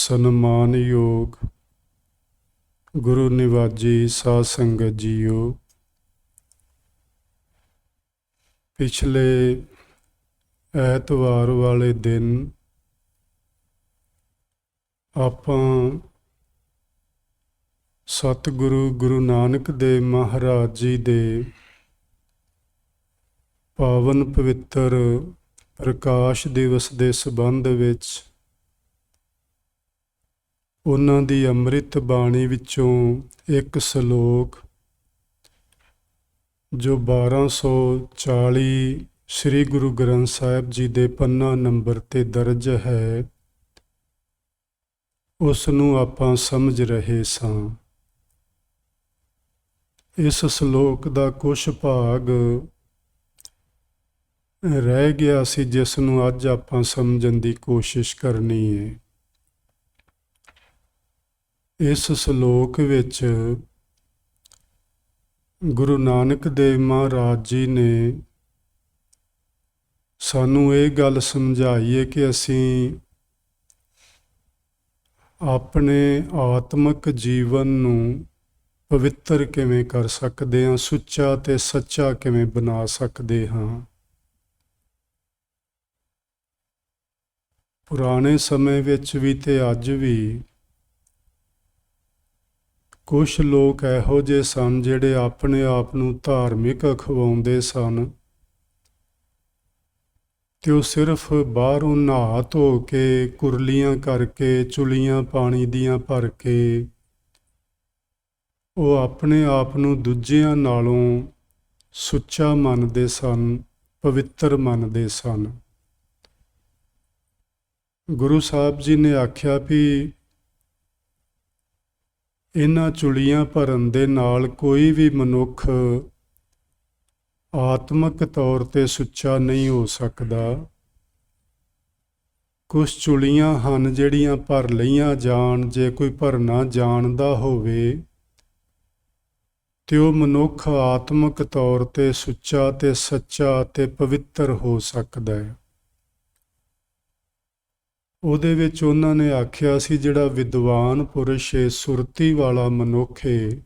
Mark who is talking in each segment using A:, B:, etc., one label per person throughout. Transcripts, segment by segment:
A: ਸਨਮਾਨਯੋਗ ਗੁਰੂ ਨਿਵਾਜੀ ਸਾਧ ਸੰਗਤ ਜੀਓ, ਪਿਛਲੇ ਐਤਵਾਰ ਵਾਲੇ ਦਿਨ ਆਪਾਂ ਸਤਿਗੁਰੂ ਗੁਰੂ ਨਾਨਕ ਦੇਵ ਮਹਾਰਾਜ ਜੀ ਦੇ ਪਾਵਨ ਪਵਿੱਤਰ ਪ੍ਰਕਾਸ਼ ਦਿਵਸ ਦੇ ਸੰਬੰਧ ਵਿੱਚ ਉਹਨਾਂ ਦੀ ਅੰਮ੍ਰਿਤ ਬਾਣੀ ਵਿੱਚੋਂ ਇੱਕ ਸ਼ਲੋਕ ਜੋ 1240 ਸ੍ਰੀ ਗੁਰੂ ਗ੍ਰੰਥ ਸਾਹਿਬ ਜੀ ਦੇ ਪੰਨਾ ਨੰਬਰ 'ਤੇ ਦਰਜ ਹੈ, ਉਸ ਨੂੰ ਆਪਾਂ ਸਮਝ ਰਹੇ ਸਾਂ। ਇਸ ਸ਼ਲੋਕ ਦਾ ਕੁਛ ਭਾਗ ਰਹਿ ਗਿਆ ਸੀ, ਜਿਸ ਨੂੰ ਅੱਜ ਆਪਾਂ ਸਮਝਣ ਦੀ ਕੋਸ਼ਿਸ਼ ਕਰਨੀ ਹੈ। ਇਸ ਸ਼ਲੋਕ ਵਿੱਚ ਗੁਰੂ ਨਾਨਕ ਦੇਵ ਮਹਾਰਾਜ ਜੀ ਨੇ ਸਾਨੂੰ ਇਹ ਗੱਲ ਸਮਝਾਈ ਹੈ ਕਿ ਅਸੀਂ ਆਪਣੇ ਆਤਮਿਕ ਜੀਵਨ ਨੂੰ ਪਵਿੱਤਰ ਕਿਵੇਂ ਕਰ ਸਕਦੇ ਹਾਂ, ਸੁੱਚਾ ਤੇ ਸੱਚਾ ਕਿਵੇਂ ਬਣਾ ਸਕਦੇ ਹਾਂ। ਪੁਰਾਣੇ ਸਮੇਂ ਵਿੱਚ ਵੀ ਤੇ ਅੱਜ ਵੀ ਕੁਛ ਲੋਕ ਇਹੋ ਜਿਹੇ ਸਨ ਜਿਹੜੇ ਆਪਣੇ ਆਪ ਨੂੰ ਧਾਰਮਿਕ ਅਖਵਾਉਂਦੇ ਸਨ ਤੇ ਉਹ ਸਿਰਫ ਬਾਹਰੋਂ ਨਹਾ ਧੋ ਕੇ, ਕੁਰਲੀਆਂ ਕਰਕੇ, ਚੁਲੀਆਂ ਪਾਣੀ ਦੀਆਂ ਭਰ ਕੇ ਉਹ ਆਪਣੇ ਆਪ ਨੂੰ ਦੂਜਿਆਂ ਨਾਲੋਂ ਸੁੱਚਾ ਮੰਨਦੇ ਸਨ, ਪਵਿੱਤਰ ਮੰਨਦੇ ਸਨ। ਗੁਰੂ ਸਾਹਿਬ ਜੀ ਨੇ ਆਖਿਆ ਵੀ ਇਹਨਾਂ ਚੁਲੀਆਂ ਭਰਨ ਦੇ ਨਾਲ ਕੋਈ ਵੀ ਮਨੁੱਖ ਆਤਮਿਕ ਤੌਰ 'ਤੇ ਸੁੱਚਾ ਨਹੀਂ ਹੋ ਸਕਦਾ। ਕੁਛ ਚੁਲੀਆਂ ਹਨ ਜਿਹੜੀਆਂ ਭਰ ਲਈਆਂ ਜਾਣ, ਜੇ ਕੋਈ ਭਰਨਾ ਜਾਣਦਾ ਹੋਵੇ ਤੇ ਉਹ ਮਨੁੱਖ ਆਤਮਿਕ ਤੌਰ 'ਤੇ ਸੁੱਚਾ ਤੇ ਸੱਚਾ ਤੇ ਪਵਿੱਤਰ ਹੋ ਸਕਦਾ ਹੈ। ਉਹਦੇ ਵਿੱਚ ਉਹਨਾਂ ਨੇ ਆਖਿਆ ਸੀ ਜਿਹੜਾ ਵਿਦਵਾਨ ਪੁਰਸ਼ ਏ, ਸੁਰਤੀ ਵਾਲਾ ਮਨੁੱਖ ਏ,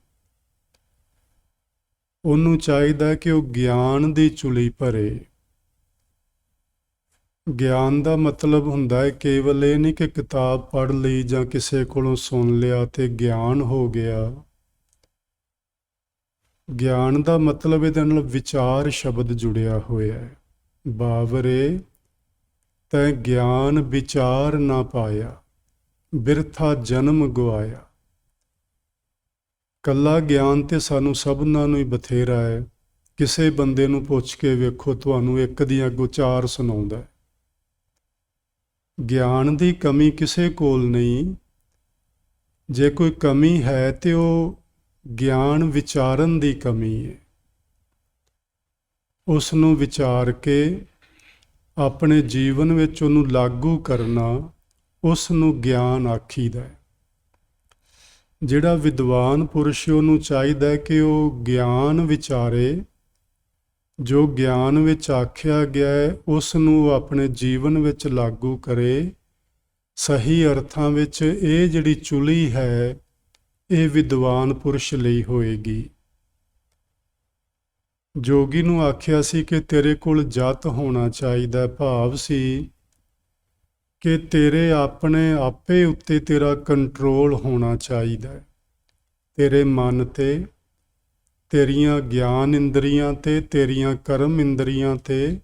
A: ਉਹਨੂੰ ਚਾਹੀਦਾ ਕਿ ਉਹ ਗਿਆਨ ਦੀ ਚੁਲੀ ਭਰੇ। ਗਿਆਨ ਦਾ ਮਤਲਬ ਹੁੰਦਾ ਹੈ ਕੇਵਲ ਇਹ ਨਹੀਂ ਕਿ ਕਿਤਾਬ ਪੜ੍ਹ ਲਈ ਜਾਂ ਕਿਸੇ ਕੋਲੋਂ ਸੁਣ ਲਿਆ ਤੇ ਗਿਆਨ ਹੋ ਗਿਆ। ਗਿਆਨ ਦਾ ਮਤਲਬ ਇਹਦੇ ਨਾਲ ਵਿਚਾਰ ਸ਼ਬਦ ਜੁੜਿਆ ਹੋਇਆ ਹੈ। ਬਾਵਰੇ ਤੈਂ ਗਿਆਨ ਵਿਚਾਰ ਨਾ ਪਾਇਆ, ਬਿਰਥਾ ਜਨਮ ਗਵਾਇਆ। ਕੱਲਾ ਗਿਆਨ ਤੇ ਸਾਨੂੰ ਸਭਨਾਂ ਨੂੰ ਹੀ ਬਥੇਰਾ ਹੈ। ਕਿਸੇ ਬੰਦੇ ਨੂੰ ਪੁੱਛ ਕੇ ਵੇਖੋ, ਤੁਹਾਨੂੰ ਇੱਕ ਦੀਆਂ ਅੱਗੋਂ ਚਾਰ ਸੁਣਾਉਂਦਾ। ਗਿਆਨ ਦੀ ਕਮੀ ਕਿਸੇ ਕੋਲ ਨਹੀਂ। ਜੇ ਕੋਈ ਕਮੀ ਹੈ ਤੇ ਉਹ ਗਿਆਨ ਵਿਚਾਰਨ ਦੀ ਕਮੀ ਹੈ। ਉਸ ਨੂੰ ਵਿਚਾਰ ਕੇ ਆਪਣੇ ਜੀਵਨ ਵਿੱਚ ਉਹਨੂੰ ਲਾਗੂ ਕਰਨਾ, ਉਸ ਨੂੰ ਗਿਆਨ ਆਖੀਦਾ ਹੈ। ਜਿਹੜਾ ਵਿਦਵਾਨ ਪੁਰਸ਼ ਉਹਨੂੰ ਚਾਹੀਦਾ ਕਿ ਉਹ ਗਿਆਨ ਵਿਚਾਰੇ, ਜੋ ਗਿਆਨ ਵਿੱਚ ਆਖਿਆ ਗਿਆ ਹੈ ਉਸ ਨੂੰ ਉਹ ਆਪਣੇ ਜੀਵਨ ਵਿੱਚ ਲਾਗੂ ਕਰੇ। ਸਹੀ ਅਰਥਾਂ ਵਿੱਚ ਇਹ ਜਿਹੜੀ ਚੁਲੀ ਹੈ ਇਹ ਵਿਦਵਾਨ ਪੁਰਸ਼ ਲਈ ਹੋਏਗੀ। ਜੋਗੀ ਨੂੰ ਆਖਿਆ ਸੀ ਕਿ ਤੇਰੇ ਕੋਲ ਜਤ ਹੋਣਾ ਚਾਹੀਦਾ, ਭਾਵ ਸੀ ਕਿ ਤੇਰੇ ਆਪਣੇ ਆਪੇ ਉੱਤੇ ਤੇਰਾ ਕੰਟਰੋਲ ਹੋਣਾ ਚਾਹੀਦਾ ਹੈ। ਤੇਰੇ ਮਨ ਤੇ, ਤੇਰੀਆਂ ਗਿਆਨ ਇੰਦਰੀਆਂ ਤੇ, ਤੇਰੀਆਂ ਕਰਮ ਇੰਦਰੀਆਂ ਤੇ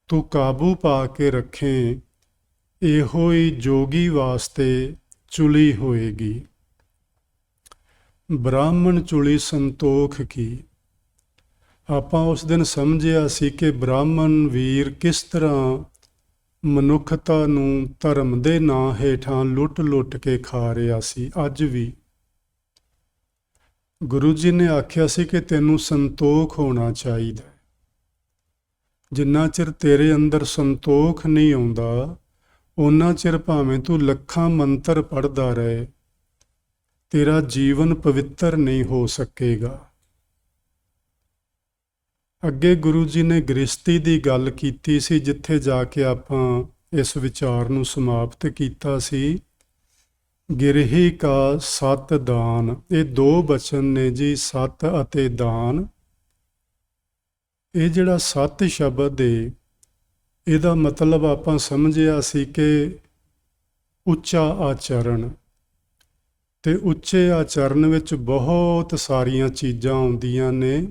A: ਤੂੰ ਕਾਬੂ ਪਾ ਕੇ ਰੱਖੇ। ਇਹੋ ਹੀ ਜੋਗੀ ਵਾਸਤੇ ਚੁਲੀ ਹੋਏਗੀ। ਬ੍ਰਾਹਮਣ ਚੁਲੀ ਸੰਤੋਖ ਕੀ। ਆਪਾਂ ਉਸ ਦਿਨ ਸਮਝਿਆ ਸੀ ਕਿ ਬ੍ਰਾਹਮਣ ਵੀਰ ਕਿਸ ਤਰ੍ਹਾਂ ਮਨੁੱਖਤਾ ਨੂੰ ਧਰਮ ਦੇ ਨਾਂ ਹੇਠਾਂ ਲੁੱਟ ਕੇ ਖਾ ਰਿਹਾ ਸੀ। ਅੱਜ ਵੀ ਗੁਰੂ ਜੀ ਨੇ ਆਖਿਆ ਸੀ ਕਿ ਤੈਨੂੰ ਸੰਤੋਖ ਹੋਣਾ ਚਾਹੀਦਾ। ਜਿੰਨਾ ਚਿਰ ਤੇਰੇ ਅੰਦਰ ਸੰਤੋਖ ਨਹੀਂ ਆਉਂਦਾ, ਓਨਾ ਚਿਰ ਭਾਵੇਂ ਤੂੰ ਲੱਖਾਂ ਮੰਤਰ ਪੜ੍ਹਦਾ ਰਹੇ, ਤੇਰਾ ਜੀਵਨ ਪਵਿੱਤਰ ਨਹੀਂ ਹੋ ਸਕੇਗਾ। ਅੱਗੇ ਗੁਰੂ ਜੀ ਨੇ ਗ੍ਰਸਤੀ ਦੀ ਗੱਲ ਕੀਤੀ ਸੀ, ਜਿੱਥੇ ਜਾ ਕੇ ਆਪਾਂ ਇਸ ਵਿਚਾਰ ਨੂੰ ਸਮਾਪਤ ਕੀਤਾ ਸੀ। ਗਿਰਹੀ ਕਾ ਸਤ ਦਾਨ, ਇਹ ਦੋ ਬਚਨ ਨੇ ਜੀ, ਸਤ ਅਤੇ ਦਾਨ। ਇਹ ਜਿਹੜਾ ਸਤ ਸ਼ਬਦ ਏ, ਇਹਦਾ ਮਤਲਬ ਆਪਾਂ ਸਮਝਿਆ ਸੀ ਕਿ ਉੱਚਾ ਆਚਰਣ, ਤੇ ਉੱਚੇ ਆਚਰਣ ਵਿੱਚ ਬਹੁਤ ਸਾਰੀਆਂ ਚੀਜ਼ਾਂ ਆਉਂਦੀਆਂ ਨੇ।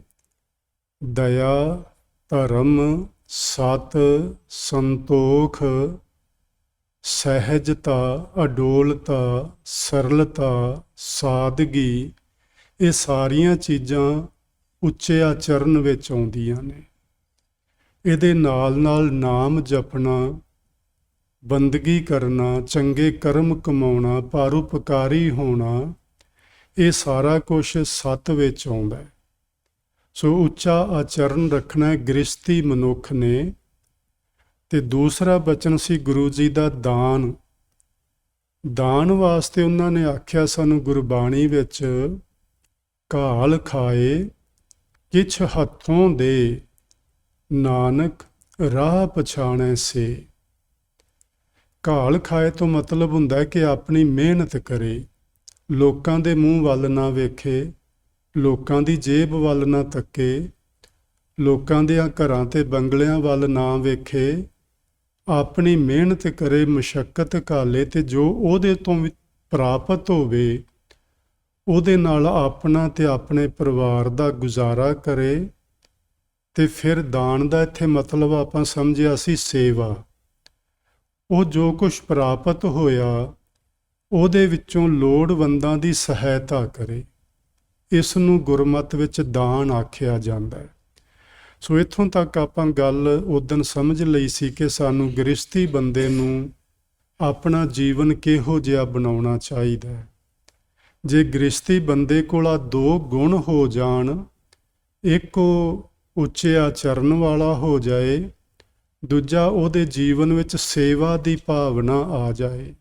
A: ਦਇਆ, ਧਰਮ, ਸਤ, ਸੰਤੋਖ, ਸਹਿਜਤਾ, ਅਡੋਲਤਾ, ਸਰਲਤਾ, ਸਾਦਗੀ, ਇਹ ਸਾਰੀਆਂ ਚੀਜ਼ਾਂ ਉੱਚੇ ਆਚਰਣ ਵਿੱਚ ਆਉਂਦੀਆਂ ਨੇ। ਇਹਦੇ ਨਾਲ ਨਾਲ ਨਾਮ ਜਪਣਾ, ਬੰਦਗੀ ਕਰਨਾ, ਚੰਗੇ ਕਰਮ ਕਮਾਉਣਾ, ਪਰਉਪਕਾਰੀ ਹੋਣਾ, ਇਹ ਸਾਰਾ ਕੁਛ ਸਤ ਵਿੱਚ ਆਉਂਦਾ ਹੈ। ਸੋ ਉੱਚਾ ਆਚਰਣ ਰੱਖਣਾ ਗ੍ਰਸਤੀ ਮਨੁੱਖ ਨੇ। ਤੇ ਦੂਸਰਾ ਬਚਨ ਸੀ ਗੁਰੂ ਜੀ ਦਾ ਦਾਨ। ਦਾਨ ਵਾਸਤੇ ਉਹਨਾਂ ਨੇ ਆਖਿਆ ਸਾਨੂੰ ਗੁਰਬਾਣੀ ਵਿੱਚ, ਘਾਲ ਖਾਏ ਕਿਛ ਹੱਥੋਂ ਦੇ, ਨਾਨਕ ਰਾਹ ਪਛਾਣੈ ਸੇ। ਘਾਲ ਖਾਏ ਤੋਂ ਮਤਲਬ ਹੁੰਦਾ ਕਿ ਆਪਣੀ ਮਿਹਨਤ ਕਰੇ, ਲੋਕਾਂ ਦੇ ਮੂੰਹ ਵੱਲ ਨਾ ਵੇਖੇ, ਲੋਕਾਂ ਦੀ ਜੇਬ ਵੱਲ ਨਾ ਤੱਕੇ, ਲੋਕਾਂ ਦੇ ਘਰਾਂ ਤੇ ਬੰਗਲਿਆਂ ਵੱਲ ਨਾ ਵੇਖੇ, ਆਪਣੀ ਮਿਹਨਤ ਕਰੇ, ਮੁਸ਼ੱਕਤ ਘਾਲੇ, ਤੇ ਜੋ ਉਹਦੇ ਤੋਂ ਵੀ ਪ੍ਰਾਪਤ ਹੋਵੇ ਉਹਦੇ ਨਾਲ ਆਪਣਾ ਤੇ ਆਪਣੇ ਪਰਿਵਾਰ ਦਾ ਗੁਜ਼ਾਰਾ ਕਰੇ। ਤੇ ਫਿਰ ਦਾਨ ਦਾ ਇੱਥੇ ਮਤਲਬ ਆਪਾਂ ਸਮਝਿਆ ਸੀ ਸੇਵਾ। ਉਹ ਜੋ ਕੁਛ ਪ੍ਰਾਪਤ ਹੋਇਆ ਉਹਦੇ ਵਿੱਚੋਂ ਲੋੜਵੰਦਾਂ ਦੀ ਸਹਾਇਤਾ ਕਰੇ। ਇਸ ਨੂੰ ਗੁਰਮਤਿ ਵਿੱਚ ਦਾਨ ਆਖਿਆ ਜਾਂਦਾ ਹੈ। ਸੋ ਇੱਥੋਂ ਤੱਕ ਆਪਾਂ ਗੱਲ ਉਦਣ ਸਮਝ ਲਈ ਸੀ ਕਿ ਸਾਨੂੰ ਗ੍ਰਸਤੀ ਬੰਦੇ ਨੂੰ ਆਪਣਾ ਜੀਵਨ ਕਿਹੋ ਜਿਹਾ ਬਣਾਉਣਾ ਚਾਹੀਦਾ ਹੈ। ਜੇ ਗ੍ਰਸਤੀ ਬੰਦੇ ਕੋਲ ਆ ਦੋ ਗੁਣ ਹੋ ਜਾਣ, ਇੱਕ ਉਹ ਉੱਚੇ ਆਚਰਨ ਵਾਲਾ ਹੋ ਜਾਏ, ਦੂਜਾ ਉਹਦੇ ਜੀਵਨ ਵਿੱਚ ਸੇਵਾ ਦੀ ਭਾਵਨਾ ਆ ਜਾਏ,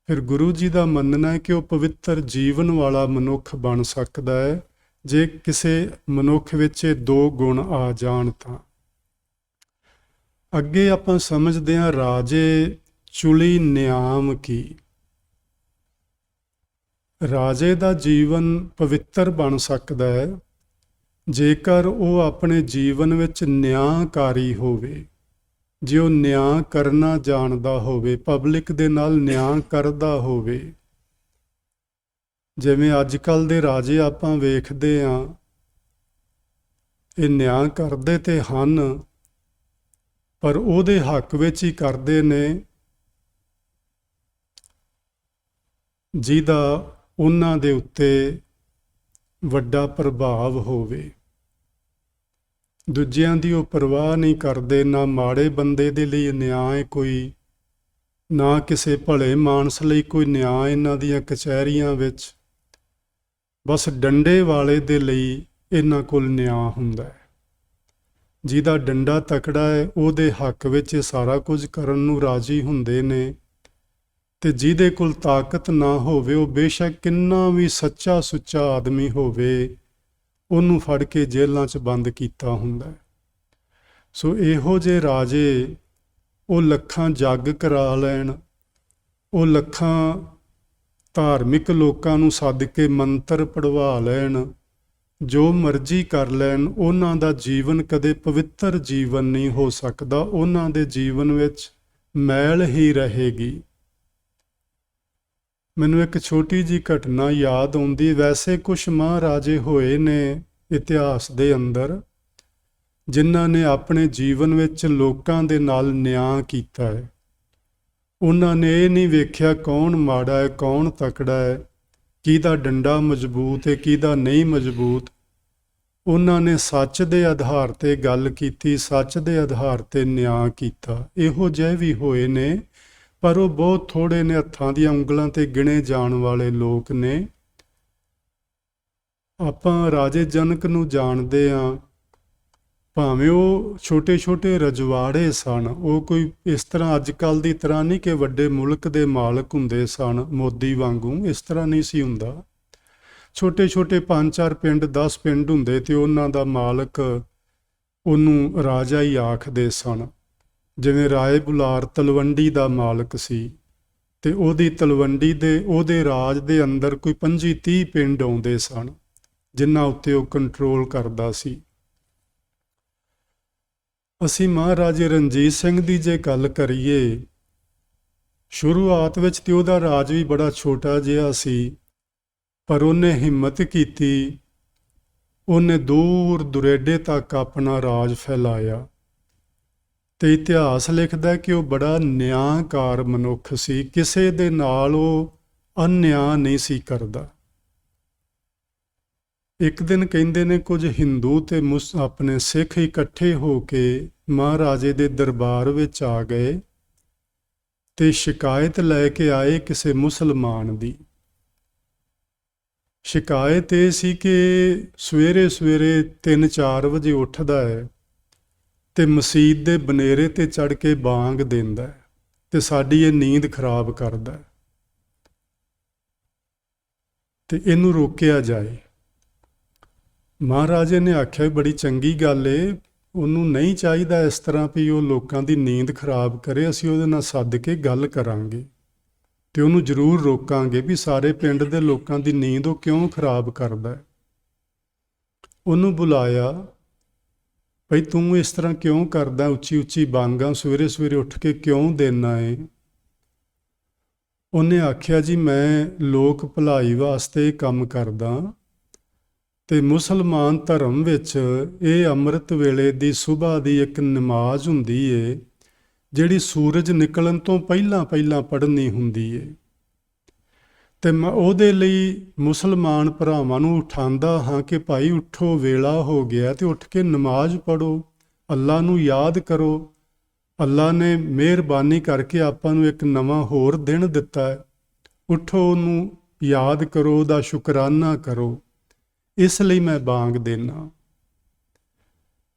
A: ਫਿਰ ਗੁਰੂ ਜੀ ਦਾ ਮੰਨਣਾ ਹੈ ਕਿ ਉਹ ਪਵਿੱਤਰ ਜੀਵਨ ਵਾਲਾ ਮਨੁੱਖ ਬਣ ਸਕਦਾ ਹੈ। ਜੇ ਕਿਸੇ ਮਨੁੱਖ ਵਿੱਚ ਇਹ ਦੋ ਗੁਣ ਆ ਜਾਣ ਤਾਂ। ਅੱਗੇ ਆਪਾਂ ਸਮਝਦੇ ਹਾਂ ਰਾਜੇ ਚੁਲੀ ਨਿਆਮ ਕੀ। ਰਾਜੇ ਦਾ ਜੀਵਨ ਪਵਿੱਤਰ ਬਣ ਸਕਦਾ ਹੈ ਜੇਕਰ ਉਹ ਆਪਣੇ ਜੀਵਨ ਵਿੱਚ ਨਿਆਂਕਾਰੀ ਹੋਵੇ। ਜੇ ਉਹ ਨਿਆਂ ਕਰਨਾ ਜਾਣਦਾ ਹੋਵੇ, ਪਬਲਿਕ ਦੇ ਨਾਲ ਨਿਆਂ ਕਰਦਾ ਹੋਵੇ। ਜਿਵੇਂ ਅੱਜ ਕੱਲ੍ਹ ਦੇ ਰਾਜੇ ਆਪਾਂ ਵੇਖਦੇ ਹਾਂ, ਇਹ ਨਿਆਂ ਕਰਦੇ ਤੇ ਹਨ, ਪਰ ਉਹਦੇ ਹੱਕ ਵਿੱਚ ਹੀ ਕਰਦੇ ਨੇ ਜਿਹਦਾ ਉਹਨਾਂ ਦੇ ਉੱਤੇ ਵੱਡਾ ਪ੍ਰਭਾਵ ਹੋਵੇ। ਦੂਜਿਆਂ ਦੀ ਉਹ ਪਰਵਾਹ ਨਹੀਂ ਕਰਦੇ, ਨਾ ਮਾੜੇ ਬੰਦੇ ਦੇ ਲਈ ਨਿਆਂ ਹੈ ਕੋਈ, ਨਾ ਕਿਸੇ ਭਲੇ ਮਾਨਸ ਲਈ ਕੋਈ ਨਿਆਂ ਇਹਨਾਂ ਦੀਆਂ ਕਚਹਿਰੀਆਂ ਵਿੱਚ। ਬਸ ਡੰਡੇ ਵਾਲੇ ਦੇ ਲਈ ਇਹਨਾਂ ਕੋਲ ਨਿਆਂ ਹੁੰਦਾ ਹੈ। ਜਿਹਦਾ ਡੰਡਾ ਤਕੜਾ ਹੈ ਉਹਦੇ ਹੱਕ ਵਿੱਚ ਇਹ ਸਾਰਾ ਕੁਝ ਕਰਨ ਨੂੰ ਰਾਜ਼ੀ ਹੁੰਦੇ ਨੇ। ਤੇ ਜਿਹਦੇ ਕੋਲ ਤਾਕਤ ਨਾ ਹੋਵੇ, ਉਹ ਬੇਸ਼ੱਕ ਕਿੰਨਾ ਵੀ ਸੱਚਾ ਸੁੱਚਾ ਆਦਮੀ ਹੋਵੇ, ਉਹਨੂੰ ਫੜ ਕੇ ਜੇਲ੍ਹਾਂ 'ਚ ਬੰਦ ਕੀਤਾ ਹੁੰਦਾ। ਸੋ ਇਹੋ ਜਿਹੇ ਰਾਜੇ ਉਹ ਲੱਖਾਂ ਜੱਗ ਕਰਾ ਲੈਣ, ਉਹ ਲੱਖਾਂ ਧਾਰਮਿਕ ਲੋਕਾਂ ਨੂੰ ਸੱਦ ਕੇ ਮੰਤਰ ਪੜਵਾ ਲੈਣ, ਜੋ ਮਰਜ਼ੀ ਕਰ ਲੈਣ, ਉਹਨਾਂ ਦਾ ਜੀਵਨ ਕਦੇ ਪਵਿੱਤਰ ਜੀਵਨ ਨਹੀਂ ਹੋ ਸਕਦਾ। ਉਹਨਾਂ ਦੇ ਜੀਵਨ ਵਿੱਚ ਮੈਲ ਹੀ ਰਹੇਗੀ। ਮੈਨੂੰ ਇੱਕ ਛੋਟੀ ਜਿਹੀ ਘਟਨਾ ਯਾਦ ਆਉਂਦੀ। ਵੈਸੇ ਕੁਛ ਮਹਾਰਾਜੇ ਹੋਏ ਨੇ ਇਤਿਹਾਸ ਦੇ ਅੰਦਰ ਜਿਨ੍ਹਾਂ ਨੇ ਆਪਣੇ ਜੀਵਨ ਵਿੱਚ ਲੋਕਾਂ ਦੇ ਨਾਲ ਨਿਆਂ ਕੀਤਾ ਹੈ। ਉਹਨਾਂ ਨੇ ਇਹ ਨਹੀਂ ਵੇਖਿਆ ਕੌਣ ਮਾੜਾ ਹੈ ਕੌਣ ਤਕੜਾ ਹੈ, ਕਿਹਦਾ ਡੰਡਾ ਮਜ਼ਬੂਤ ਹੈ ਕਿਹਦਾ ਨਹੀਂ ਮਜ਼ਬੂਤ। ਉਹਨਾਂ ਨੇ ਸੱਚ ਦੇ ਆਧਾਰ 'ਤੇ ਗੱਲ ਕੀਤੀ, ਸੱਚ ਦੇ ਆਧਾਰ 'ਤੇ ਨਿਆਂ ਕੀਤਾ। ਇਹੋ ਜਿਹੇ ਵੀ ਹੋਏ ਨੇ, ਪਰ ਉਹ ਬਹੁਤ ਥੋੜ੍ਹੇ ਨੇ, ਹੱਥਾਂ ਦੀਆਂ ਉਂਗਲਾਂ 'ਤੇ ਗਿਣੇ ਜਾਣ ਵਾਲੇ ਲੋਕ ਨੇ। ਆਪਾਂ ਰਾਜੇ ਜਨਕ ਨੂੰ ਜਾਣਦੇ ਹਾਂ, ਭਾਵੇਂ ਉਹ ਛੋਟੇ ਛੋਟੇ ਰਜਵਾੜੇ ਸਨ। ਉਹ ਕੋਈ ਇਸ ਤਰ੍ਹਾਂ ਅੱਜ ਕੱਲ੍ਹ ਦੀ ਤਰ੍ਹਾਂ ਨਹੀਂ ਕਿ ਵੱਡੇ ਮੁਲਕ ਦੇ ਮਾਲਕ ਹੁੰਦੇ ਸਨ, ਮੋਦੀ ਵਾਂਗੂ। ਇਸ ਤਰ੍ਹਾਂ ਨਹੀਂ ਸੀ ਹੁੰਦਾ। ਛੋਟੇ ਛੋਟੇ 5-4 ਪਿੰਡ 10 ਪਿੰਡ ਹੁੰਦੇ ਤੇ ਉਹਨਾਂ ਦਾ ਮਾਲਕ ਉਹਨੂੰ ਰਾਜਾ ਹੀ ਆਖਦੇ ਸਨ। ਜਿਵੇਂ ਰਾਏ ਬੁਲਾਰ ਤਲਵੰਡੀ ਦਾ ਮਾਲਕ ਸੀ ਤੇ ਉਹਦੀ ਤਲਵੰਡੀ ਦੇ ਉਹਦੇ ਰਾਜ ਦੇ ਅੰਦਰ ਕੋਈ 25-30 ਪਿੰਡ ਆਉਂਦੇ ਸਨ ਜਿਨ੍ਹਾਂ ਉੱਤੇ ਉਹ ਕੰਟਰੋਲ ਕਰਦਾ ਸੀ। ਅਸੀਂ ਮਹਾਰਾਜੇ ਰਣਜੀਤ ਸਿੰਘ ਦੀ ਜੇ ਗੱਲ ਕਰੀਏ, ਸ਼ੁਰੂਆਤ ਵਿੱਚ ਤੇ ਉਹਦਾ ਰਾਜ ਵੀ ਬੜਾ ਛੋਟਾ ਜਿਹਾ ਸੀ, ਪਰ ਉਹਨੇ ਹਿੰਮਤ ਕੀਤੀ, ਉਹਨੇ ਦੂਰ ਦੁਰੇਡੇ ਤੱਕ ਆਪਣਾ ਰਾਜ ਫੈਲਾਇਆ। ਤੇ ਇਤਿਹਾਸ ਲਿਖਦਾ ਕਿ ਉਹ ਬੜਾ ਨਿਆਂਕਾਰ ਮਨੁੱਖ ਸੀ, ਕਿਸੇ ਦੇ ਨਾਲ ਉਹ ਅਨਿਆਂ ਨਹੀਂ ਸੀ ਕਰਦਾ। ਇੱਕ ਦਿਨ ਕਹਿੰਦੇ ਨੇ ਕੁਝ ਹਿੰਦੂ ਤੇ ਆਪਣੇ ਸਿੱਖ ਇਕੱਠੇ ਹੋ ਕੇ ਮਹਾਰਾਜੇ ਦੇ ਦਰਬਾਰ ਵਿੱਚ ਆ ਗਏ ਤੇ ਸ਼ਿਕਾਇਤ ਲੈ ਕੇ ਆਏ ਕਿਸੇ ਮੁਸਲਮਾਨ ਦੀ। ਸ਼ਿਕਾਇਤ ਇਹ ਸੀ ਕਿ ਸਵੇਰੇ ਸਵੇਰੇ 3-4 ਵਜੇ ਉੱਠਦਾ ਹੈ ਤੇ ਮਸਜਿਦ ਦੇ ਬਨੇਰੇ ਤੇ ਚੜ੍ਹ ਕੇ ਬਾਂਗ ਦਿੰਦਾ ਹੈ ਤੇ ਸਾਡੀ ਇਹ ਨੀਂਦ ਖਰਾਬ ਕਰਦਾ ਹੈ ਤੇ ਇਹਨੂੰ ਰੋਕਿਆ ਜਾਏ। ਮਹਾਰਾਜੇ ਨੇ ਆਖਿਆ ਬੜੀ ਚੰਗੀ ਗੱਲ ਏ, ਉਹਨੂੰ ਨਹੀਂ ਚਾਹੀਦਾ ਇਸ ਤਰ੍ਹਾਂ ਵੀ ਉਹ ਲੋਕਾਂ ਦੀ ਨੀਂਦ ਖਰਾਬ ਕਰੇ, ਅਸੀਂ ਉਹਦੇ ਨਾਲ ਸੱਦ ਕੇ ਗੱਲ ਕਰਾਂਗੇ ਤੇ ਉਹਨੂੰ ਜ਼ਰੂਰ ਰੋਕਾਂਗੇ ਵੀ ਸਾਰੇ ਪਿੰਡ ਦੇ ਲੋਕਾਂ ਦੀ ਨੀਂਦ ਉਹ ਕਿਉਂ ਖਰਾਬ ਕਰਦਾ ਹੈ। ਉਹਨੂੰ ਬੁਲਾਇਆ, ਭਈ ਤੂੰ ਇਸ ਤਰ੍ਹਾਂ ਕਿਉਂ ਕਰਦਾ, ਉੱਚੀ ਉੱਚੀ ਬਾਂਗਾਂ ਸਵੇਰੇ ਸਵੇਰੇ ਉੱਠ ਕੇ ਕਿਉਂ ਦੇਣਾ ਏ? ਉਹਨੇ ਆਖਿਆ ਜੀ ਮੈਂ ਲੋਕ ਭਲਾਈ ਵਾਸਤੇ ਕੰਮ ਕਰਦਾ ਤੇ ਮੁਸਲਮਾਨ ਧਰਮ ਵਿੱਚ ਇਹ ਅੰਮ੍ਰਿਤ ਵੇਲੇ ਦੀ ਸੁਬਾਹ ਦੀ ਇੱਕ ਨਮਾਜ਼ ਹੁੰਦੀ ਏ ਜਿਹੜੀ ਸੂਰਜ ਨਿਕਲਣ ਤੋਂ ਪਹਿਲਾਂ ਪਹਿਲਾਂ ਪੜ੍ਹਨੀ ਹੁੰਦੀ ਏ ਤੇ ਮੈਂ ਉਹਦੇ ਲਈ ਮੁਸਲਮਾਨ ਭਰਾਵਾਂ ਨੂੰ ਉਠਾਉਂਦਾ ਹਾਂ ਕਿ ਭਾਈ ਉੱਠੋ, ਵੇਲਾ ਹੋ ਗਿਆ ਤੇ ਉੱਠ ਕੇ ਨਮਾਜ਼ ਪੜ੍ਹੋ, ਅੱਲਾ ਨੂੰ ਯਾਦ ਕਰੋ। ਅੱਲਾ ਨੇ ਮਿਹਰਬਾਨੀ ਕਰਕੇ ਆਪਾਂ ਨੂੰ ਇੱਕ ਨਵਾਂ ਹੋਰ ਦਿਨ ਦਿੱਤਾ ਹੈ, ਉੱਠੋ ਉਹਨੂੰ ਯਾਦ ਕਰੋ, ਉਹਦਾ ਸ਼ੁਕਰਾਨਾ ਕਰੋ, ਇਸ ਲਈ ਮੈਂ ਬਾਂਗ ਦੇਣਾ।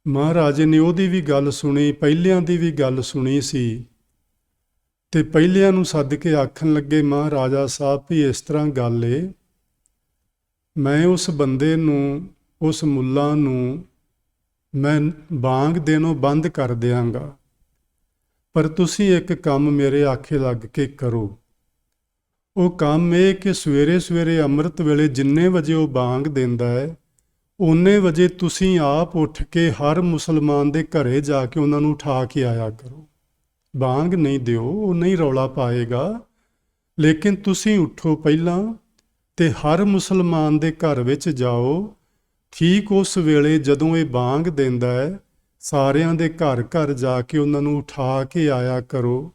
A: ਮਹਾਰਾਜੇ ਨੇ ਉਹਦੀ ਵੀ ਗੱਲ ਸੁਣੀ, ਪਹਿਲਿਆਂ ਦੀ ਵੀ ਗੱਲ ਸੁਣੀ ਸੀ ਤੇ ਪਹਿਲਿਆਂ ਨੂੰ ਸੱਦ ਕੇ ਆਖਣ ਲੱਗੇ, ਮਹਾਰਾਜਾ ਸਾਹਿਬ ਵੀ ਇਸ ਤਰ੍ਹਾਂ ਗੱਲ ਏ, ਮੈਂ ਉਸ ਬੰਦੇ ਨੂੰ, ਉਸ ਮੁੱਲਾ ਨੂੰ ਮੈਂ ਬਾਂਗ ਦੇਣੋਂ ਬੰਦ ਕਰ ਦਿਆਂਗਾ, ਪਰ ਤੁਸੀਂ ਇੱਕ ਕੰਮ ਮੇਰੇ ਆਖੇ ਲੱਗ ਕੇ ਕਰੋ। ਉਹ ਕੰਮ ਇਹ ਕਿ ਸਵੇਰੇ ਸਵੇਰੇ ਅੰਮ੍ਰਿਤ ਵੇਲੇ ਜਿੰਨੇ ਵਜੇ ਉਹ ਬਾਂਗ ਦਿੰਦਾ ਹੈ ਓਨੇ ਵਜੇ ਤੁਸੀਂ ਆਪ ਉੱਠ ਕੇ ਹਰ ਮੁਸਲਮਾਨ ਦੇ ਘਰੇ ਜਾ ਕੇ ਉਹਨਾਂ ਨੂੰ ਉਠਾ ਕੇ ਆਇਆ ਕਰੋ। ਬਾਂਗ ਨਹੀਂ ਦਿਓ, ਉਹ ਨਹੀਂ ਰੌਲਾ ਪਾਏਗਾ, ਲੇਕਿਨ ਤੁਸੀਂ ਉੱਠੋ ਪਹਿਲਾਂ ਤੇ ਹਰ ਮੁਸਲਮਾਨ ਦੇ ਘਰ ਵਿੱਚ ਜਾਓ, ਠੀਕ ਉਸ ਵੇਲੇ ਜਦੋਂ ਇਹ ਬਾਂਗ ਦਿੰਦਾ ਹੈ ਸਾਰਿਆਂ ਦੇ ਘਰ ਘਰ ਜਾ ਕੇ ਉਹਨਾਂ ਨੂੰ ਉਠਾ ਕੇ ਆਇਆ ਕਰੋ।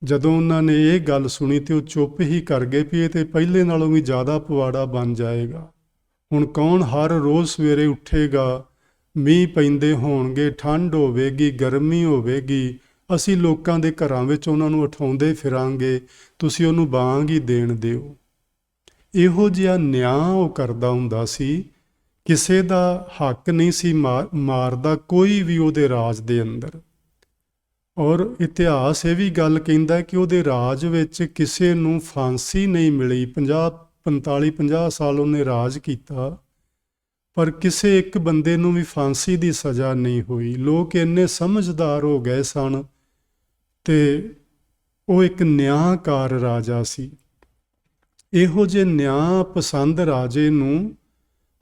A: ਜਦੋਂ ਉਹਨਾਂ ਨੇ ਇਹ ਗੱਲ ਸੁਣੀ ਤੇ ਉਹ ਚੁੱਪ ਹੀ ਕਰ ਗਏ ਵੀ ਇਹ ਤੇ ਪਹਿਲੇ ਨਾਲੋਂ ਵੀ ਜ਼ਿਆਦਾ ਪਵਾੜਾ ਬਣ ਜਾਏਗਾ। ਹੁਣ ਕੌਣ ਹਰ ਰੋਜ਼ ਸਵੇਰੇ ਉੱਠੇਗਾ, ਮੀਂਹ ਪੈਂਦੇ ਹੋਣਗੇ, ਠੰਡ ਹੋਵੇਗੀ, ਗਰਮੀ ਹੋਵੇਗੀ, ਅਸੀਂ ਲੋਕਾਂ ਦੇ ਘਰਾਂ ਵਿੱਚ ਉਹਨਾਂ ਨੂੰ ਉਠਾਉਂਦੇ ਫਿਰਾਂਗੇ, ਤੁਸੀਂ ਉਹਨੂੰ ਬਾਂਗ ਹੀ ਦੇਣ ਦਿਓ। ਇਹੋ ਜਿਹਾ ਨਿਆਂ ਉਹ ਕਰਦਾ ਹੁੰਦਾ ਸੀ, ਕਿਸੇ ਦਾ ਹੱਕ ਨਹੀਂ ਸੀ ਮਾਰਦਾ ਕੋਈ ਵੀ ਉਹਦੇ ਰਾਜ ਦੇ ਅੰਦਰ। ਔਰ ਇਤਿਹਾਸ ਇਹ ਵੀ ਗੱਲ ਕਹਿੰਦਾ ਕਿ ਉਹਦੇ ਰਾਜ ਵਿੱਚ ਕਿਸੇ ਨੂੰ ਫਾਂਸੀ ਨਹੀਂ ਮਿਲੀ। 45-50 ਸਾਲ ਉਹਨੇ ਰਾਜ ਕੀਤਾ, ਪਰ ਕਿਸੇ ਇੱਕ ਬੰਦੇ ਨੂੰ ਵੀ ਫਾਂਸੀ ਦੀ ਸਜ਼ਾ ਨਹੀਂ ਹੋਈ। ਲੋਕ ਇੰਨੇ ਸਮਝਦਾਰ ਹੋ ਗਏ ਸਨ ਤੇ ਉਹ ਇੱਕ ਨਿਆਂਕਾਰ ਰਾਜਾ ਸੀ। ਇਹੋ ਜਿਹੇ ਨਿਆਂ ਪਸੰਦ ਰਾਜੇ ਨੂੰ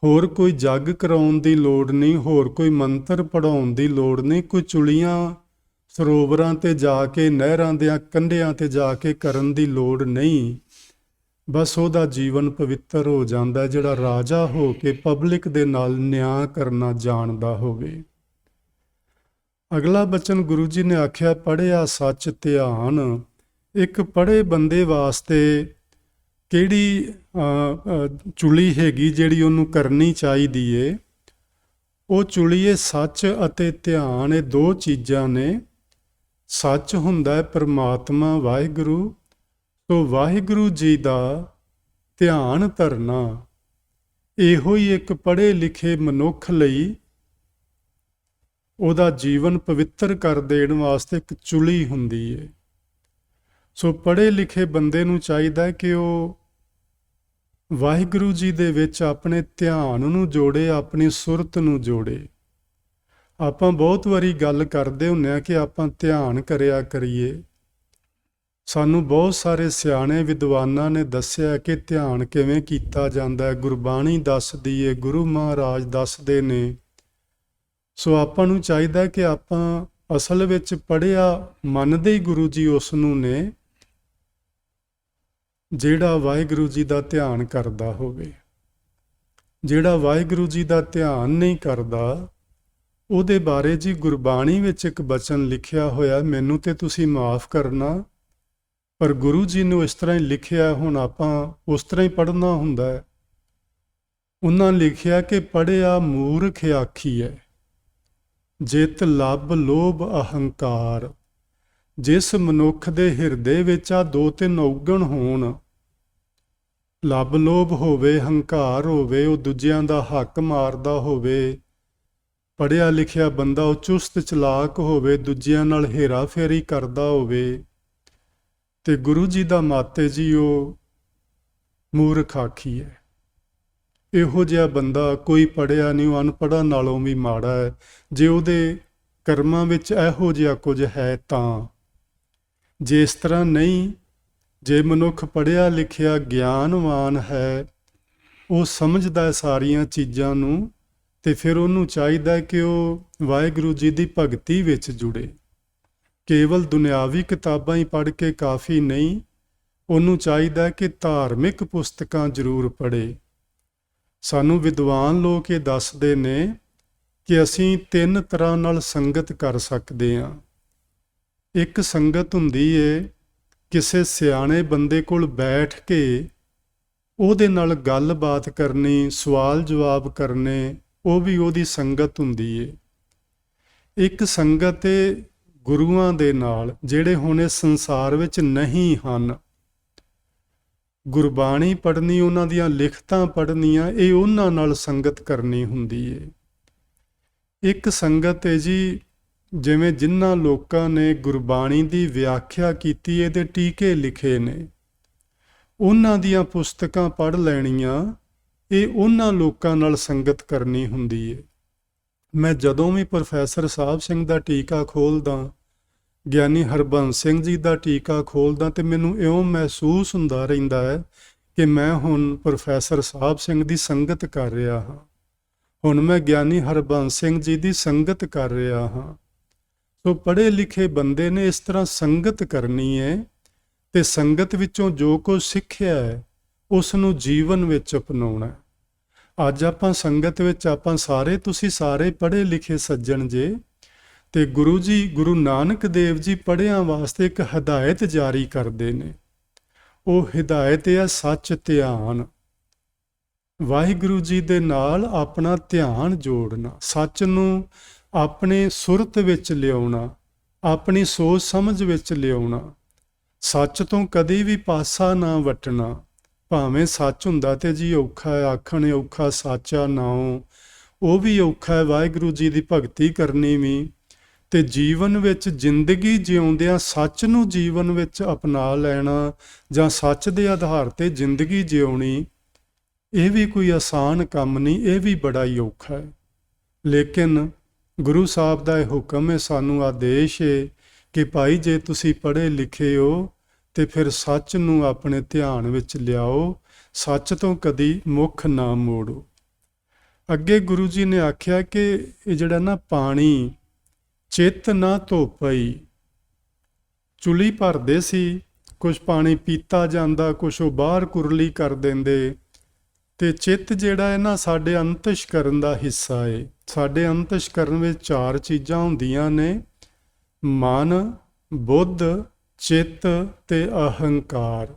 A: ਹੋਰ ਕੋਈ ਜੱਗ ਕਰਾਉਣ ਦੀ ਲੋੜ ਨਹੀਂ, ਹੋਰ ਕੋਈ ਮੰਤਰ ਪੜ੍ਹਾਉਣ ਦੀ ਲੋੜ ਨਹੀਂ, ਕੋਈ ਚੁਲੀਆਂ ਸਰੋਵਰਾਂ ਤੇ ਜਾ ਕੇ, ਨਹਿਰਾਂ ਦਿਆਂ ਕੰਢਿਆਂ ਤੇ ਜਾ ਕੇ ਕਰਨ ਦੀ ਲੋੜ ਨਹੀਂ। ਬਸ ਉਹਦਾ ਜੀਵਨ ਪਵਿੱਤਰ ਹੋ ਜਾਂਦਾ ਜਿਹੜਾ ਰਾਜਾ ਹੋ ਕੇ ਪਬਲਿਕ ਦੇ ਨਾਲ ਨਿਆਂ ਕਰਨਾ ਜਾਣਦਾ ਹੋਵੇ। ਅਗਲਾ ਬਚਨ ਗੁਰੂ ਜੀ ਨੇ ਆਖਿਆ, ਪੜ੍ਹਿਆ ਸੱਚ ਧਿਆਨ। ਇੱਕ ਪੜ੍ਹੇ ਬੰਦੇ ਵਾਸਤੇ ਕਿਹੜੀ ਚੁਲੀ ਹੈਗੀ ਜਿਹੜੀ ਉਹਨੂੰ ਕਰਨੀ ਚਾਹੀਦੀ ਏ? ਉਹ ਚੁਲੀ ਏ ਸੱਚ ਅਤੇ ਧਿਆਨ। ਇਹ ਦੋ ਚੀਜ਼ਾਂ ਨੇ। ਸੱਚ ਹੁੰਦਾ ਹੈ ਪਰਮਾਤਮਾ ਵਾਹਿਗੁਰੂ, ਸੋ ਵਾਹਿਗੁਰੂ ਜੀ ਦਾ ਧਿਆਨ ਧਰਨਾ ਇਹੋ ਹੀ ਇੱਕ ਪੜ੍ਹੇ ਲਿਖੇ ਮਨੁੱਖ ਲਈ ਉਹਦਾ ਜੀਵਨ ਪਵਿੱਤਰ ਕਰ ਦੇਣ ਵਾਸਤੇ ਇੱਕ ਚੁਲੀ ਹੁੰਦੀ ਹੈ। ਸੋ ਪੜ੍ਹੇ ਲਿਖੇ ਬੰਦੇ ਨੂੰ ਚਾਹੀਦਾ ਕਿ ਉਹ ਵਾਹਿਗੁਰੂ ਜੀ ਦੇ ਵਿੱਚ ਆਪਣੇ ਧਿਆਨ ਨੂੰ ਜੋੜੇ, ਆਪਣੀ ਸੁਰਤ ਨੂੰ ਜੋੜੇ। ਆਪਾਂ ਬਹੁਤ ਵਾਰੀ ਗੱਲ ਕਰਦੇ ਹੁੰਦੇ ਆ ਕਿ ਆਪਾਂ ਧਿਆਨ ਕਰਿਆ ਕਰੀਏ। ਸਾਨੂੰ ਬਹੁਤ ਸਾਰੇ ਸਿਆਣੇ ਵਿਦਵਾਨਾਂ ਨੇ ਦੱਸਿਆ ਕਿ ਧਿਆਨ ਕਿਵੇਂ ਕੀਤਾ ਜਾਂਦਾ ਹੈ। ਗੁਰਬਾਣੀ ਦੱਸਦੀ ਏ, ਗੁਰੂ ਮਹਾਰਾਜ ਦੱਸਦੇ ਨੇ। ਸੋ ਆਪਾਂ ਨੂੰ ਚਾਹੀਦਾ ਕਿ ਆਪਾਂ ਅਸਲ ਵਿੱਚ ਪੜ੍ਹਿਆ ਮੰਨਦੇ ਹੀ ਗੁਰੂ ਜੀ ਉਸ ਨੂੰ ਨੇ ਜਿਹੜਾ ਵਾਹਿਗੁਰੂ ਜੀ ਦਾ ਧਿਆਨ ਕਰਦਾ ਹੋਵੇ। ਜਿਹੜਾ ਵਾਹਿਗੁਰੂ ਜੀ ਦਾ ਧਿਆਨ ਨਹੀਂ ਕਰਦਾ, ਉਹਦੇ ਬਾਰੇ ਜੀ ਗੁਰਬਾਣੀ ਵਿੱਚ ਇੱਕ ਬਚਨ ਲਿਖਿਆ ਹੋਇਆ, ਮੈਨੂੰ ਤੇ ਤੁਸੀਂ ਮਾਫ ਕਰਨਾ, ਪਰ ਗੁਰੂ ਜੀ ਨੂੰ ਇਸ ਤਰ੍ਹਾਂ ਹੀ ਲਿਖਿਆ, ਹੁਣ ਆਪਾਂ ਉਸ ਤਰ੍ਹਾਂ ਹੀ ਪੜ੍ਹਨਾ ਹੁੰਦਾ ਹੈ। ਉਹਨਾਂ ਲਿਖਿਆ ਕਿ ਪੜ੍ਹਿਆ ਮੂਰਖ ਆਖੀਐ, ਜਿਤ ਲੱਭ ਲੋਭ ਅਹੰਕਾਰ। ਜਿਸ ਮਨੁੱਖ ਦੇ ਹਿਰਦੇ ਵਿੱਚ ਆ ਦੋ ਤਿੰਨ ਔਗਣ ਹੋਣ, ਲੱਭ ਲੋਭ ਹੋਵੇ, ਹੰਕਾਰ ਹੋਵੇ, ਉਹ ਦੂਜਿਆਂ ਦਾ ਹੱਕ ਮਾਰਦਾ ਹੋਵੇ, ਪੜ੍ਹਿਆ ਲਿਖਿਆ ਬੰਦਾ ਉਹ ਚੁਸਤ ਚਲਾਕ ਹੋਵੇ, ਦੂਜਿਆਂ ਨਾਲ ਹੇਰਾ ਫੇਰੀ ਕਰਦਾ ਹੋਵੇ, ਤੇ ਗੁਰੂ ਜੀ ਦਾ ਮਾਤੇ ਜੀ ਉਹ ਮੂਰਖ ਆਖੀ ਹੈ। ਇਹੋ ਜਿਹਾ ਬੰਦਾ ਕੋਈ ਪੜ੍ਹਿਆ ਨਹੀਂ, ਉਹ ਅਨਪੜ੍ਹਾਂ ਨਾਲੋਂ ਵੀ ਮਾੜਾ ਹੈ। ਜੇ ਉਹਦੇ ਕਰਮਾਂ ਵਿੱਚ ਇਹੋ ਜਿਹਾ ਕੁਝ ਹੈ ਤਾਂ। ਜੇ ਇਸ ਤਰ੍ਹਾਂ ਨਹੀਂ, ਜੇ ਮਨੁੱਖ ਪੜ੍ਹਿਆ ਲਿਖਿਆ ਗਿਆਨਵਾਨ ਹੈ, ਉਹ ਸਮਝਦਾ ਹੈ ਸਾਰੀਆਂ ਚੀਜ਼ਾਂ ਨੂੰ, ਤੇ ਫਿਰ ਉਹਨੂੰ ਚਾਹੀਦਾ ਕਿ ਉਹ ਵਾਹਿਗੁਰੂ ਜੀ ਦੀ ਭਗਤੀ ਵਿੱਚ ਜੁੜੇ। ਕੇਵਲ ਦੁਨਿਆਵੀ ਕਿਤਾਬਾਂ ਹੀ ਪੜ੍ਹ ਕੇ ਕਾਫੀ ਨਹੀਂ, ਉਹਨੂੰ ਚਾਹੀਦਾ ਕਿ ਧਾਰਮਿਕ ਪੁਸਤਕਾਂ ਜ਼ਰੂਰ ਪੜ੍ਹੇ। ਸਾਨੂੰ ਵਿਦਵਾਨ ਲੋਕ ਇਹ ਦੱਸਦੇ ਨੇ ਕਿ ਅਸੀਂ 3 ਤਰ੍ਹਾਂ ਨਾਲ ਸੰਗਤ ਕਰ ਸਕਦੇ ਹਾਂ। ਇੱਕ ਸੰਗਤ ਹੁੰਦੀ ਏ ਕਿਸੇ ਸਿਆਣੇ ਬੰਦੇ ਕੋਲ ਬੈਠ ਕੇ ਉਹਦੇ ਨਾਲ ਗੱਲਬਾਤ ਕਰਨੀ, ਸਵਾਲ ਜਵਾਬ ਕਰਨੇ, ਉਹ ਵੀ ਉਹਦੀ ਸੰਗਤ ਹੁੰਦੀ ਏ। ਇੱਕ ਸੰਗਤ ਏ ਗੁਰੂਆਂ ਦੇ ਨਾਲ, ਜਿਹੜੇ ਹੁਣ ਇਸ ਸੰਸਾਰ ਵਿੱਚ ਨਹੀਂ ਹਨ। ਗੁਰਬਾਣੀ ਪੜ੍ਹਨੀ, ਉਹਨਾਂ ਦੀਆਂ ਲਿਖਤਾਂ ਪੜ੍ਹਨੀਆਂ, ਇਹ ਉਹਨਾਂ ਨਾਲ ਸੰਗਤ ਕਰਨੀ ਹੁੰਦੀ ਏ। ਇੱਕ ਸੰਗਤ ਹੈ ਜੀ, ਜਿਵੇਂ ਜਿਨ੍ਹਾਂ ਲੋਕਾਂ ਨੇ ਗੁਰਬਾਣੀ ਦੀ ਵਿਆਖਿਆ ਕੀਤੀ, ਇਹਦੇ ਟੀਕੇ ਲਿਖੇ ਨੇ, ਉਹਨਾਂ ਦੀਆਂ ਪੁਸਤਕਾਂ ਪੜ੍ਹ ਲੈਣੀਆਂ, ਇਹ ਉਹਨਾਂ ਲੋਕਾਂ ਨਾਲ ਸੰਗਤ ਕਰਨੀ ਹੁੰਦੀ ਏ। ਮੈਂ ਜਦੋਂ ਵੀ ਪ੍ਰੋਫੈਸਰ ਸਾਹਿਬ ਸਿੰਘ ਦਾ ਟੀਕਾ ਖੋਲ੍ਹਦਾ, ਗਿਆਨੀ ਹਰਬੰਸ ਸਿੰਘ ਜੀ ਦਾ ਟੀਕਾ ਖੋਲ੍ਹਦਾ, ਤੇ ਮੈਨੂੰ ਇਉਂ ਮਹਿਸੂਸ ਹੁੰਦਾ ਰਹਿੰਦਾ ਹੈ ਕਿ ਮੈਂ ਹੁਣ ਪ੍ਰੋਫੈਸਰ ਸਾਹਿਬ ਸਿੰਘ ਦੀ ਸੰਗਤ ਕਰ ਰਿਹਾ ਹਾਂ, ਹੁਣ ਮੈਂ ਗਿਆਨੀ ਹਰਬੰਸ ਸਿੰਘ ਜੀ ਦੀ ਸੰਗਤ ਕਰ ਰਿਹਾ ਹਾਂ। ਸੋ ਪੜ੍ਹੇ ਲਿਖੇ ਬੰਦੇ ਨੇ ਇਸ ਤਰ੍ਹਾਂ ਸੰਗਤ ਕਰਨੀ ਹੈ, ਤੇ ਸੰਗਤ ਵਿੱਚੋਂ ਜੋ ਕੁਝ ਸਿੱਖਿਆ ਹੈ ਉਸ ਨੂੰ ਜੀਵਨ ਵਿੱਚ ਅਪਣਾਉਣਾ। ਅੱਜ ਆਪਾਂ ਸੰਗਤ ਵਿੱਚ ਆਪਾਂ ਸਾਰੇ, ਤੁਸੀਂ ਸਾਰੇ ਪੜ੍ਹੇ ਲਿਖੇ ਸੱਜਣ ਜੇ, ਤੇ ਗੁਰੂ ਜੀ, ਗੁਰੂ ਨਾਨਕ ਦੇਵ ਜੀ ਪੜ੍ਹਿਆਂ ਵਾਸਤੇ ਇੱਕ ਹਦਾਇਤ ਜਾਰੀ ਕਰਦੇ ਨੇ। ਉਹ ਹਦਾਇਤ ਹੈ ਸੱਚ ਧਿਆਨ। ਵਾਹਿਗੁਰੂ ਜੀ ਦੇ ਨਾਲ ਆਪਣਾ ਧਿਆਨ ਜੋੜਨਾ, ਸੱਚ ਨੂੰ ਆਪਣੇ ਸੁਰਤ ਵਿੱਚ ਲਿਆਉਣਾ, ਆਪਣੀ ਸੋਚ ਸਮਝ ਵਿੱਚ ਲਿਆਉਣਾ, ਸੱਚ ਤੋਂ ਕਦੇ ਵੀ ਪਾਸਾ ਨਾ ਵੱਟਣਾ। ਭਾਵੇਂ ਸੱਚ ਹੁੰਦਾ ਤੇ ਜੀ ਔਖਾ ਹੈ, ਆਖਣ ਔਖਾ ਸਾਚਾ ਨਾਉ, ਉਹ ਵੀ ਔਖਾ ਹੈ, ਵਾਹਿਗੁਰੂ ਜੀ ਦੀ ਭਗਤੀ ਕਰਨੀ ਵੀ, ਤੇ ਜੀਵਨ ਵਿੱਚ ਜ਼ਿੰਦਗੀ ਜਿਉਂਦਿਆਂ ਸੱਚ ਨੂੰ ਜੀਵਨ ਵਿੱਚ ਅਪਣਾ ਲੈਣਾ, ਜਾਂ ਸੱਚ ਦੇ ਆਧਾਰ ਤੇ ਜ਼ਿੰਦਗੀ ਜਿਉਣੀ, ਇਹ ਵੀ ਕੋਈ ਆਸਾਨ ਕੰਮ ਨਹੀਂ, ਇਹ ਵੀ ਬੜਾ ਹੀ ਔਖਾ ਹੈ। ਲੇਕਿਨ ਗੁਰੂ ਸਾਹਿਬ ਦਾ ਇਹ ਹੁਕਮ ਹੈ, ਸਾਨੂੰ ਆਦੇਸ਼ ਹੈ ਕਿ ਭਾਈ ਜੇ ਤੁਸੀਂ ਪੜ੍ਹੇ ਲਿਖੇ ਹੋ ਤੇ ਫਿਰ ਸੱਚ ਨੂੰ ਆਪਣੇ ਧਿਆਨ ਵਿੱਚ ਲਿਆਓ, ਸੱਚ ਤੋਂ ਕਦੀ ਮੁੱਖ ਨਾ ਮੋੜੋ। ਅੱਗੇ ਗੁਰੂ ਜੀ ਨੇ ਆਖਿਆ ਕਿ ਇਹ ਜਿਹੜਾ ਨਾ ਪਾਣੀ, ਚਿੱਤ ਨਾ ਧੋਪਈ, ਚੁੱਲੀ ਭਰਦੇ ਸੀ, ਕੁਛ ਪਾਣੀ ਪੀਤਾ ਜਾਂਦਾ, ਕੁਛ ਉਹ ਬਾਹਰ ਕੁਰਲੀ ਕਰ ਦਿੰਦੇ, ਤੇ ਚਿੱਤ ਜਿਹੜਾ ਹੈ ਨਾ ਸਾਡੇ ਅੰਤਸ਼ਕਰਨ ਦਾ ਹਿੱਸਾ ਹੈ। ਸਾਡੇ ਅੰਤਸ਼ਕਰਨ ਵਿੱਚ 4 ਚੀਜ਼ਾਂ ਹੁੰਦੀਆਂ ਨੇ, ਮਨ, ਬੁੱਧ, ਚਿੱਤ ਤੇ ਅਹੰਕਾਰ।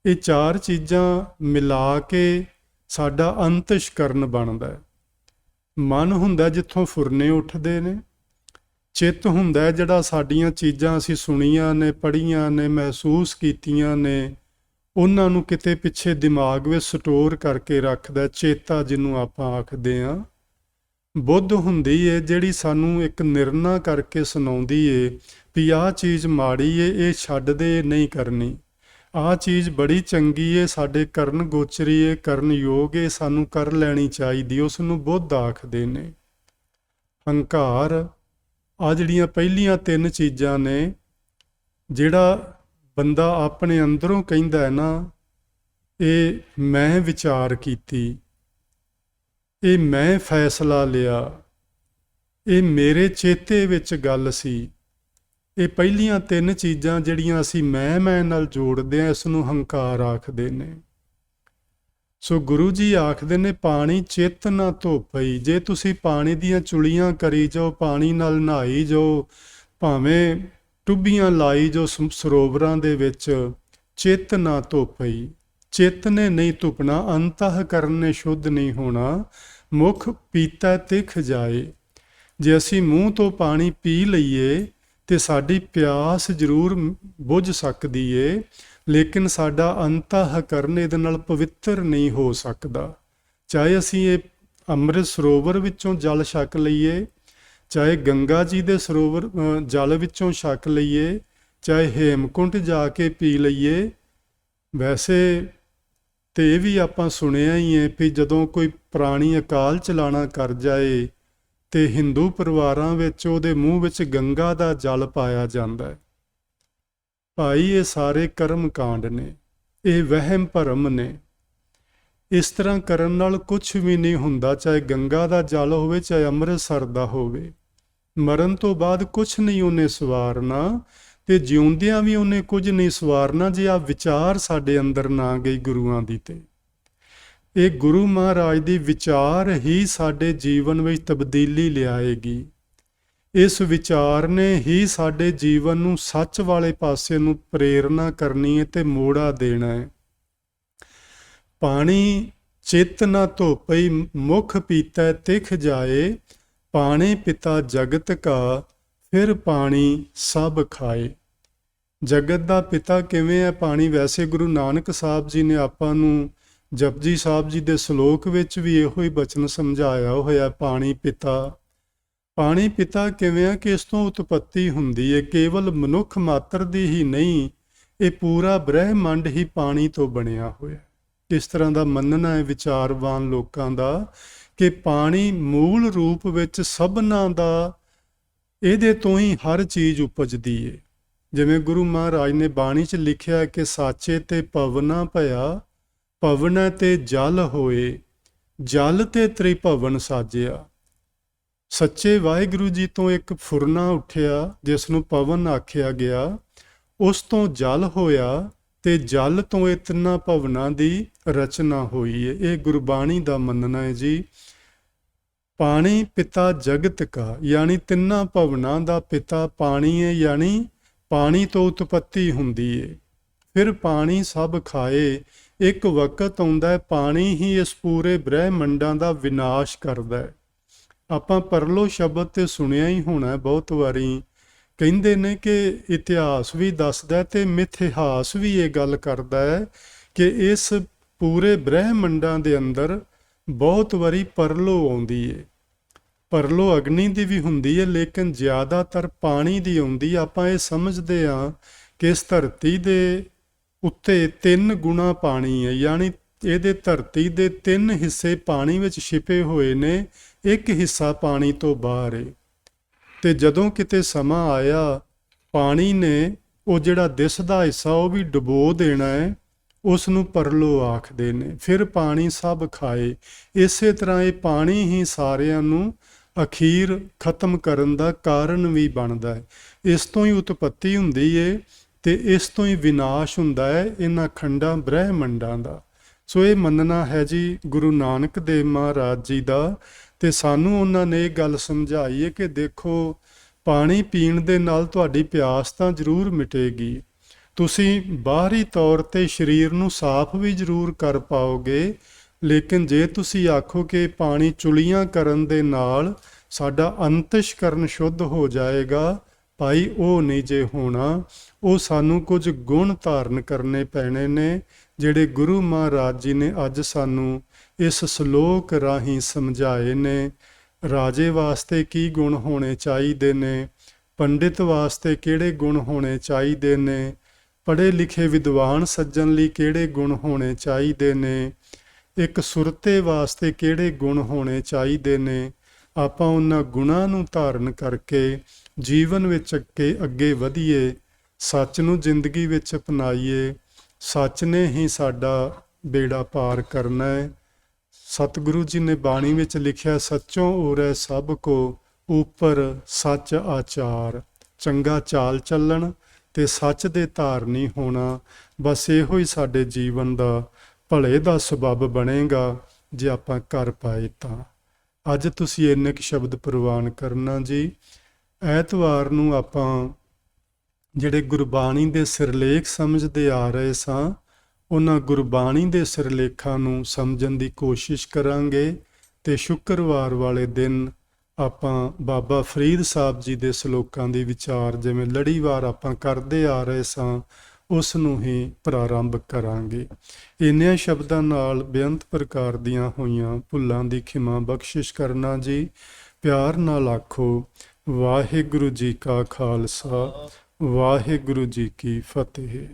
A: ਇਹ 4 ਚੀਜ਼ਾਂ ਮਿਲਾ ਕੇ ਸਾਡਾ ਅੰਤਸ਼ਕਰਨ ਬਣਦਾ ਹੈ। ਮਨ ਹੁੰਦਾ ਜਿੱਥੋਂ ਫੁਰਨੇ ਉੱਠਦੇ ਨੇ, ਚਿੱਤ ਹੁੰਦਾ ਜਿਹੜਾ ਸਾਡੀਆਂ ਚੀਜ਼ਾਂ ਅਸੀਂ ਸੁਣੀਆਂ ਨੇ, ਪੜ੍ਹੀਆਂ ਨੇ, ਮਹਿਸੂਸ ਕੀਤੀਆਂ ਨੇ, ਉਹਨਾਂ ਨੂੰ ਕਿਤੇ ਪਿੱਛੇ ਦਿਮਾਗ ਵਿੱਚ ਸਟੋਰ ਕਰਕੇ ਰੱਖਦਾ, ਚੇਤਾ ਜਿਹਨੂੰ ਆਪਾਂ ਆਖਦੇ ਹਾਂ। ਬੁੱਧ ਹੁੰਦੀ ਏ ਜਿਹੜੀ ਸਾਨੂੰ ਇੱਕ ਨਿਰਣਾ ਕਰਕੇ ਸੁਣਾਉਂਦੀ ਏ ਵੀ ਆਹ ਚੀਜ਼ ਮਾੜੀ ਏ, ਇਹ ਛੱਡ ਦੇ, ਇਹ ਨਹੀਂ ਕਰਨੀ, ਆਹ ਚੀਜ਼ ਬੜੀ ਚੰਗੀ ਏ, ਸਾਡੇ ਕਰਨ ਗੋਚਰੀ ਏ, ਕਰਨ ਯੋਗ ਏ, ਸਾਨੂੰ ਕਰ ਲੈਣੀ ਚਾਹੀਦੀ, ਉਸ ਨੂੰ ਬੁੱਧ ਆਖਦੇ ਨੇ। ਹੰਕਾਰ, ਆ ਜਿਹੜੀਆਂ ਪਹਿਲੀਆਂ 3 ਚੀਜ਼ਾਂ ਨੇ। ਜਿਹੜਾ ਬੰਦਾ ਆਪਣੇ ਅੰਦਰੋਂ ਕਹਿੰਦਾ ਹੈ ਨਾ, ਇਹ ਮੈਂ ਵਿਚਾਰ ਕੀਤੀ, ਇਹ ਮੈਂ ਫੈਸਲਾ ਲਿਆ, ਇਹ ਮੇਰੇ ਚੇਤੇ ਵਿੱਚ ਗੱਲ ਸੀ, ਇਹ ਪਹਿਲੀਆਂ 3 ਚੀਜ਼ਾਂ ਜਿਹੜੀਆਂ ਅਸੀਂ ਮੈਂ ਨਾਲ ਜੋੜਦੇ ਹਾਂ, ਇਸ ਨੂੰ ਹੰਕਾਰ ਆਖਦੇ ਨੇ। ਸੋ ਗੁਰੂ ਜੀ ਆਖਦੇ ਨੇ, ਪਾਣੀ ਚਿੱਤ ਨਾ ਧੋਪਈ। ਜੇ ਤੁਸੀਂ ਪਾਣੀ ਦੀਆਂ ਚੁਲੀਆਂ ਕਰੀ ਜਾਓ, ਪਾਣੀ ਨਾਲ ਨਹਾਈ ਜਾਓ, ਭਾਵੇਂ ਟੁੱਬੀਆਂ ਲਾਈ ਜਾਓ ਸਰੋਵਰਾਂ ਦੇ ਵਿੱਚ, ਚਿੱਤ ਨਾ ਧੋਪਈ। ਚਿੱਤ ਨੇ ਨਹੀਂ ਧੁਪਣਾ, ਅੰਤःਕਰਨ ਨੇ ਸ਼ੁੱਧ ਨਹੀਂ ਹੋਣਾ, ਮੁਖ ਪੀਤਾ ਤਿਖ ਜਾਏ। ਜੇ ਅਸੀਂ ਮੂੰਹ ਤੋਂ ਪਾਣੀ ਪੀ ਲਈਏ ਤੇ ਸਾਡੀ ਪਿਆਸ ਜ਼ਰੂਰ ਬੁੱਝ ਸਕਦੀ ਏ, ਲੇਕਿਨ ਸਾਡਾ ਅੰਤःਕਰਨ ਇਹਦੇ ਨਾਲ ਪਵਿੱਤਰ ਨਹੀਂ ਹੋ ਸਕਦਾ। ਚਾਹੇ ਅਸੀਂ ਇਹ ਅੰਮ੍ਰਿਤ ਸਰੋਵਰ ਵਿੱਚੋਂ ਜਲ ਛਕ ਲਈਏ, ਚਾਹੇ ਗੰਗਾ ਜੀ ਦੇ ਸਰੋਵਰ ਜਲ ਵਿੱਚੋਂ ਛਕ ਲਈਏ, ਚਾਹੇ ਹੇਮਕੁੰਟ ਜਾ ਕੇ ਪੀ ਲਈਏ। ਵੈਸੇ ਤੇ ਇਹ ਵੀ ਆਪਾਂ ਸੁਣਿਆ ਹੀ ਹੈ ਵੀ ਜਦੋਂ ਕੋਈ ਪ੍ਰਾਣੀ ਅਕਾਲ ਚਲਾਣਾ ਕਰ ਜਾਏ ਤੇ ਹਿੰਦੂ ਪਰਿਵਾਰਾਂ ਵਿੱਚ ਉਹਦੇ ਮੂੰਹ ਵਿੱਚ ਗੰਗਾ ਦਾ ਜਲ ਪਾਇਆ ਜਾਂਦਾ ਹੈ। ਭਾਈ, ਇਹ ਸਾਰੇ ਕਰਮ ਕਾਂਡ ਨੇ, ਇਹ ਵਹਿਮ ਭਰਮ ਨੇ। ਇਸ ਤਰ੍ਹਾਂ ਕਰਨ ਨਾਲ ਕੁਝ ਵੀ ਨਹੀਂ ਹੁੰਦਾ, ਚਾਹੇ ਗੰਗਾ ਦਾ ਜਲ ਹੋਵੇ, ਚਾਹੇ ਅੰਮ੍ਰਿਤਸਰ ਦਾ ਹੋਵੇ। ਮਰਨ ਤੋਂ ਬਾਅਦ ਕੁਝ ਨਹੀਂ ਉਹਨੇ ਸਵਾਰਨਾ, ਤੇ ਜਿਉਂਦਿਆਂ ਵੀ ਉਹਨੇ ਕੁਝ ਨਹੀਂ ਸਵਾਰਨਾ ਜੇ ਆ ਵਿਚਾਰ ਸਾਡੇ ਅੰਦਰ ਨਾ ਗਈ ਗੁਰੂਆਂ ਦੀ। ਤੇ ਇਹ ਗੁਰੂ ਮਹਾਰਾਜ ਦੀ ਵਿਚਾਰ ਹੀ ਸਾਡੇ ਜੀਵਨ ਵਿੱਚ ਤਬਦੀਲੀ ਲਿਆਏਗੀ। ਇਸ ਵਿਚਾਰ ਨੇ ਹੀ ਸਾਡੇ ਜੀਵਨ ਨੂੰ ਸੱਚ ਵਾਲੇ ਪਾਸੇ ਨੂੰ ਪ੍ਰੇਰਨਾ ਕਰਨੀ ਹੈ ਤੇ ਮੋੜਾ ਦੇਣਾ ਹੈ। ਪਾਣੀ ਚਿੱਤ ਨਾ ਧੋਪਈ, ਮੁਖ ਪੀਤਾ ਤਿਖ ਜਾਏ। ਪਾਣੀ ਪਿਤਾ ਜਗਤ ਕਾ, ਫਿਰ ਪਾਣੀ ਸਭ ਖਾਏ। ਜਗਤ ਦਾ ਪਿਤਾ ਕਿਵੇਂ ਹੈ ਪਾਣੀ? ਵੈਸੇ ਗੁਰੂ ਨਾਨਕ ਸਾਹਿਬ ਜੀ ਨੇ ਆਪਾਂ ਨੂੰ ਜਪਜੀ ਸਾਹਿਬ ਜੀ ਦੇ ਸ਼ਲੋਕ ਵਿੱਚ ਵੀ ਇਹੋ ਹੀ ਬਚਨ ਸਮਝਾਇਆ ਹੋਇਆ, ਪਾਣੀ ਪਿਤਾ। ਪਾਣੀ ਪਿਤਾ ਕਿਵੇਂ ਆ ਕਿ ਇਸ ਤੋਂ ਉਤਪੱਤੀ ਹੁੰਦੀ ਹੈ, ਕੇਵਲ ਮਨੁੱਖ ਮਾਤਰ ਦੀ ਹੀ ਨਹੀਂ, ਇਹ ਪੂਰਾ ਬ੍ਰਹਿਮੰਡ ਹੀ ਪਾਣੀ ਤੋਂ ਬਣਿਆ ਹੋਇਆ। ਇਸ ਤਰ੍ਹਾਂ ਦਾ ਮੰਨਣਾ ਹੈ ਵਿਚਾਰਵਾਨ ਲੋਕਾਂ ਦਾ ਕਿ ਪਾਣੀ ਮੂਲ ਰੂਪ ਵਿੱਚ ਸਭਨਾਂ ਦਾ, ਇਹਦੇ ਤੋਂ ਹੀ ਹਰ ਚੀਜ਼ ਉਪਜਦੀ ਹੈ। ਜਿਵੇਂ ਗੁਰੂ ਮਹਾਰਾਜ ਨੇ ਬਾਣੀ 'ਚ ਲਿਖਿਆ ਕਿ ਸਾਚੇ ਤੇ ਪਵਨਾ ਭਇਆ, ਪਵਨ ਤੇ ਜਲ ਹੋਏ, ਜਲ ਤੇ ਤ੍ਰਿਭਵਨ ਸਾਜਿਆ। ਸੱਚੇ ਵਾਹਿਗੁਰੂ ਜੀ ਤੋਂ ਇੱਕ ਫੁਰਨਾ ਉੱਠਿਆ ਜਿਸ ਨੂੰ ਪਵਨ ਆਖਿਆ ਗਿਆ, ਉਸ ਤੋਂ ਜਲ ਹੋਇਆ ਤੇ ਜਲ ਤੋਂ ਇਹ 3 ਭਵਨਾਂ ਦੀ ਰਚਨਾ ਹੋਈ ਹੈ। ਇਹ ਗੁਰਬਾਣੀ ਦਾ ਮੰਨਣਾ ਹੈ ਜੀ। ਪਾਣੀ ਪਿਤਾ ਜਗਤ ਕਾ, ਯਾਨੀ 3 ਭਵਨਾਂ ਦਾ ਪਿਤਾ ਪਾਣੀ ਹੈ, ਯਾਨੀ ਪਾਣੀ ਤੋਂ ਉਤਪੱਤੀ ਹੁੰਦੀ ਹੈ। ਫਿਰ ਪਾਣੀ ਸਭ ਖਾਏ। ਇੱਕ ਵਕਤ ਆਉਂਦਾ ਹੈ ਪਾਣੀ ਹੀ ਇਸ ਪੂਰੇ ਬ੍ਰਹਿਮੰਡਾਂ ਦਾ ਵਿਨਾਸ਼ ਕਰਦਾ ਹੈ। ਆਪਾਂ ਪਰਲੋ ਸ਼ਬਦ ਤੇ ਸੁਣਿਆ ਹੀ ਹੋਣਾ ਬਹੁਤ ਵਾਰੀ। ਕਹਿੰਦੇ ਨੇ ਕਿ ਇਤਿਹਾਸ ਵੀ ਦੱਸਦਾ ਤੇ ਮਿਥਿਹਾਸ ਵੀ ਇਹ ਗੱਲ ਕਰਦਾ ਹੈ ਕਿ ਇਸ ਪੂਰੇ ਬ੍ਰਹਿਮੰਡਾਂ ਦੇ ਅੰਦਰ ਬਹੁਤ ਵਾਰੀ ਪਰਲੋ ਆਉਂਦੀ ਹੈ। ਪਰਲੋ ਅਗਨੀ ਦੀ ਵੀ ਹੁੰਦੀ ਹੈ, ਲੇਕਿਨ ਜ਼ਿਆਦਾਤਰ ਪਾਣੀ ਦੀ ਆਉਂਦੀ। ਆਪਾਂ ਇਹ ਸਮਝਦੇ ਹਾਂ ਕਿ ਇਸ ਧਰਤੀ ਦੇ ਉੱਤੇ 3 ਗੁਣਾ ਪਾਣੀ ਹੈ, ਯਾਨੀ ਇਹਦੇ ਧਰਤੀ ਦੇ 3 ਹਿੱਸੇ ਪਾਣੀ ਵਿੱਚ ਛਿਪੇ ਹੋਏ ਨੇ, 1 ਹਿੱਸਾ ਪਾਣੀ ਤੋਂ ਬਾਹਰ ਹੈ। ਤੇ ਜਦੋਂ ਕਿਤੇ ਸਮਾਂ ਆਇਆ ਪਾਣੀ ਨੇ ਉਹ ਜਿਹੜਾ ਦਿਸਦਾ ਹਿੱਸਾ ਉਹ ਵੀ ਡੁਬੋ ਦੇਣਾ ਹੈ, ਉਸ ਨੂੰ ਪਰਲੋ ਆਖਦੇ ਨੇ। ਫਿਰ ਪਾਣੀ ਸਭ ਖਾਏ। ਇਸੇ ਤਰ੍ਹਾਂ ਇਹ ਪਾਣੀ ਹੀ ਸਾਰਿਆਂ ਨੂੰ ਅਖੀਰ ਖਤਮ ਕਰਨ ਦਾ ਕਾਰਨ ਵੀ ਬਣਦਾ ਹੈ। ਇਸ ਤੋਂ ਹੀ ਉਤਪੱਤੀ ਹੁੰਦੀ ਹੈ ਤੇ ਇਸ ਤੋਂ ਹੀ ਵਿਨਾਸ਼ ਹੁੰਦਾ ਹੈ ਇਹਨਾਂ ਖੰਡਾਂ ਬ੍ਰਹਿਮੰਡਾਂ ਦਾ। ਸੋ ਇਹ ਮੰਨਣਾ ਹੈ ਜੀ ਗੁਰੂ ਨਾਨਕ ਦੇਵ ਮਹਾਰਾਜ ਜੀ ਦਾ। ਤੇ ਸਾਨੂੰ ਉਹਨਾਂ ਨੇ ਇਹ ਗੱਲ ਸਮਝਾਈ ਹੈ ਕਿ ਦੇਖੋ, ਪਾਣੀ ਪੀਣ ਦੇ ਨਾਲ ਤੁਹਾਡੀ ਪਿਆਸ ਤਾਂ ਜ਼ਰੂਰ ਮਿਟੇਗੀ, ਤੁਸੀਂ ਬਾਹਰੀ ਤੌਰ ਤੇ ਸਰੀਰ ਨੂੰ ਸਾਫ਼ ਵੀ ਜ਼ਰੂਰ ਕਰ ਪਾਓਗੇ, ਲੇਕਿਨ ਜੇ ਤੁਸੀਂ ਆਖੋ ਕਿ ਪਾਣੀ ਚੁਲੀਆਂ ਕਰਨ ਦੇ ਨਾਲ ਸਾਡਾ ਅੰਤਸ਼ਕਰਨ ਸ਼ੁੱਧ ਹੋ ਜਾਏਗਾ, ਭਾਈ ਉਹ ਨਹੀਂ ਜੇ ਹੋਣਾ। ਉਹ ਸਾਨੂੰ ਕੁਝ ਗੁਣ ਧਾਰਨ ਕਰਨੇ ਪੈਣੇ ਨੇ, ਜਿਹੜੇ ਗੁਰੂ ਮਹਾਰਾਜ ਜੀ ਨੇ ਅੱਜ ਸਾਨੂੰ ਇਸ ਸ਼ਲੋਕ ਰਾਹੀਂ ਸਮਝਾਏ ਨੇ। ਰਾਜੇ ਵਾਸਤੇ ਕੀ ਗੁਣ ਹੋਣੇ ਚਾਹੀਦੇ ਨੇ, ਪੰਡਿਤ ਵਾਸਤੇ ਕਿਹੜੇ ਗੁਣ ਹੋਣੇ ਚਾਹੀਦੇ ਨੇ, ਪੜ੍ਹੇ ਲਿਖੇ ਵਿਦਵਾਨ ਸੱਜਣ ਲਈ ਕਿਹੜੇ ਗੁਣ ਹੋਣੇ ਚਾਹੀਦੇ ਨੇ, ਇੱਕ ਸੁਰਤੇ ਵਾਸਤੇ ਕਿਹੜੇ ਗੁਣ ਹੋਣੇ ਚਾਹੀਦੇ ਨੇ। ਆਪਾਂ ਉਹਨਾਂ ਗੁਣਾਂ ਨੂੰ ਧਾਰਨ ਕਰਕੇ ਜੀਵਨ ਵਿੱਚ ਅੱਗੇ ਵਧੀਏ, ਸੱਚ ਨੂੰ ਜ਼ਿੰਦਗੀ ਵਿੱਚ ਅਪਣਾਈਏ। ਸੱਚ ਨੇ ਹੀ ਸਾਡਾ ਬੇੜਾ ਪਾਰ ਕਰਨਾ ਹੈ। ਸਤਿਗੁਰੂ ਜੀ ਨੇ ਬਾਣੀ ਵਿੱਚ ਲਿਖਿਆ, ਸੱਚੋਂ ਉਰੈ ਸਭ ਕੋ ਉੱਪਰ ਸੱਚ ਆਚਾਰ। ਚੰਗਾ ਚਾਲ ਚੱਲਣ ਤੇ ਸੱਚ ਦੇ ਧਾਰਨੀ ਹੋਣਾ, ਬਸ ਇਹੋ ਹੀ ਸਾਡੇ ਜੀਵਨ ਦਾ ਭਲੇ ਦਾ ਸਬੱਬ ਬਣੇਗਾ ਜੇ ਆਪਾਂ ਕਰ ਪਾਏ ਤਾਂ। ਅੱਜ ਤੁਸੀਂ ਇੰਨੇ ਕੁ ਸ਼ਬਦ ਪ੍ਰਵਾਨ ਕਰਨਾ ਜੀ। ਐਤਵਾਰ ਨੂੰ ਆਪਾਂ ਜਿਹੜੇ ਗੁਰਬਾਣੀ ਦੇ ਸਿਰਲੇਖ ਸਮਝਦੇ ਆ ਰਹੇ ਸਾਂ, ਉਹਨਾਂ ਗੁਰਬਾਣੀ ਦੇ ਸਿਰਲੇਖਾਂ ਨੂੰ ਸਮਝਣ ਦੀ ਕੋਸ਼ਿਸ਼ ਕਰਾਂਗੇ। ਤੇ ਸ਼ੁੱਕਰਵਾਰ ਵਾਲੇ ਦਿਨ ਆਪਾਂ ਬਾਬਾ ਫਰੀਦ ਸਾਹਿਬ ਜੀ ਦੇ ਸ਼ਲੋਕਾਂ ਦੀ ਵਿਚਾਰ, ਜਿਵੇਂ ਲੜੀਵਾਰ ਆਪਾਂ ਕਰਦੇ ਆ ਰਹੇ ਸਾਂ, ਉਸ ਨੂੰ ਹੀ ਪ੍ਰਾਰੰਭ ਕਰਾਂਗੇ। ਇੰਨਿਆਂ ਸ਼ਬਦਾਂ ਨਾਲ ਬੇਅੰਤ ਪ੍ਰਕਾਰ ਦੀਆਂ ਹੋਈਆਂ ਭੁੱਲਾਂ ਦੀ ਖਿਮਾ ਬਖਸ਼ਿਸ਼ ਕਰਨਾ ਜੀ। ਪਿਆਰ ਨਾਲ ਆਖੋ, ਵਾਹਿਗੁਰੂ ਜੀ ਕਾ ਖਾਲਸਾ, ਵਾਹਿਗੁਰੂ ਜੀ ਕੀ ਫਤਿਹ।